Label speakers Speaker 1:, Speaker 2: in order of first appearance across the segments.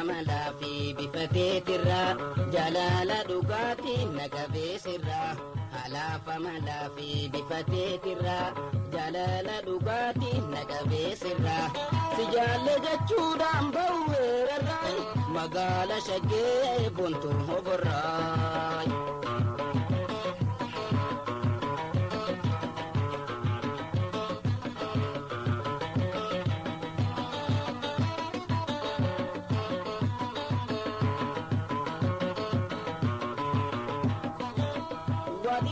Speaker 1: Mala fi bifateetirra jalala dhugaatii nagabeesirra halafa mala fi bifateetirra jalala dhugaatii nagabeesirra si jaalle jechuudhaan bawweerarraay magaala shaggee bontuu hoborraay.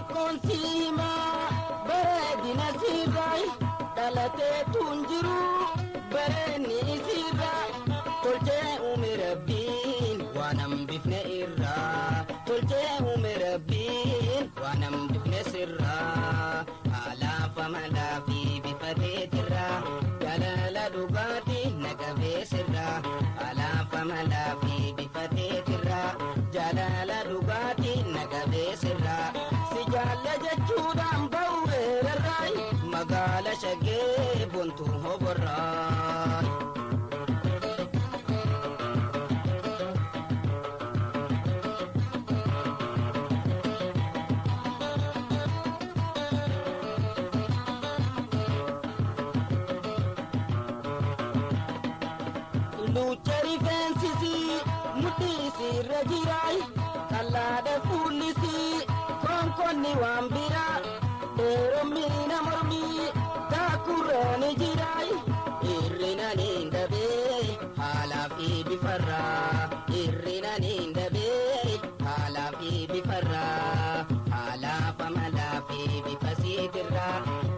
Speaker 1: Konsima beredina sirai dalate tunjiru bereni sira tolche umirabbin wanam bifne irra tolche umirabbin wanam bifne sirra ala famala fi bifatetirra jalala dugati nagabe sirra ala famala fi bifatetirra jalala dugati nagabe sirra jaalle jechuudhaan bawweerarraay magaala shaggee bontuu hoborraay. Lucha rifeensisi mudhiisirra jiraay qallaadha fuullisi konni wambira ero mina mormi takurani jirai irrina nindabe hala fi bifarra irrina nindabe hala fi bifarra hala famala fi bifasitirra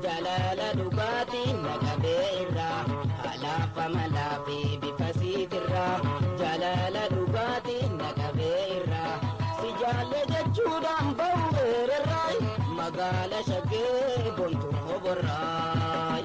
Speaker 1: jalala dugati nagabe irra hala famala fi bifasitirra jalala dugati nagabe irra si jaalle jechuudhaan bawweerarraay magaala shaggee bontuu hoborraay.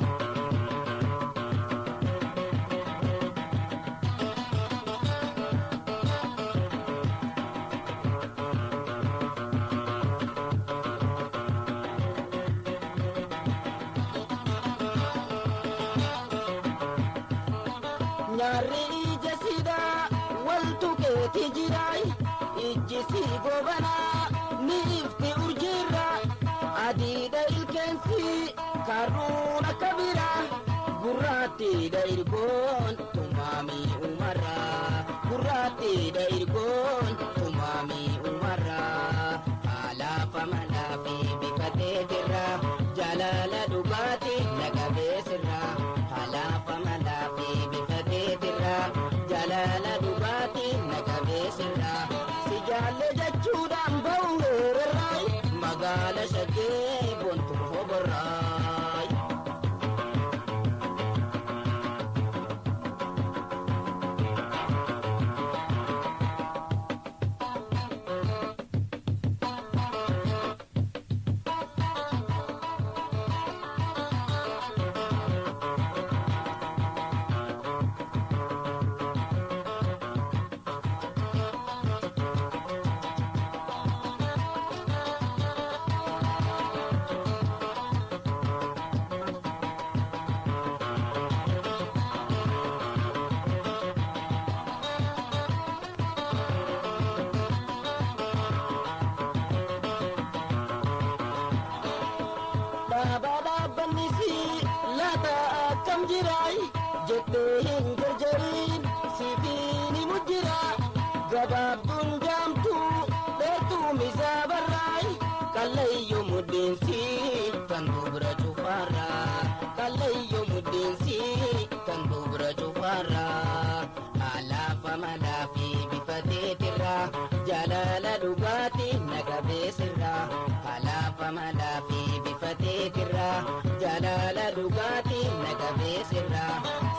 Speaker 1: Nyaarri ija sidaa waltu keeti jiraay ijjisi gobana nifti urjirra adiida ilkeensi karruuna kabira gurraattiidha irgoon tumaamii umarra gurraattiidha irgoon tumaamii umarra halafa malaa fi bifateetirra jalala dhugaati nagabeesirra halafa malaa fi bifateetirra jalala dhugaati nagabeesirra si jaalle jechuudhaan bawweerarraay magaala shaggee bontuu hoborraay. jirai jette hin garjarin sifini mujira gababun jamtu letu misabarai kallayyo mudinsi tandubra chufara kallayyo mudinsi tandubra chufara alafa malafi bifatetira jalala dugati nagabesira alafa malafi bifatetira jalala dugati nagabesira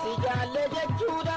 Speaker 1: si jalle jechuda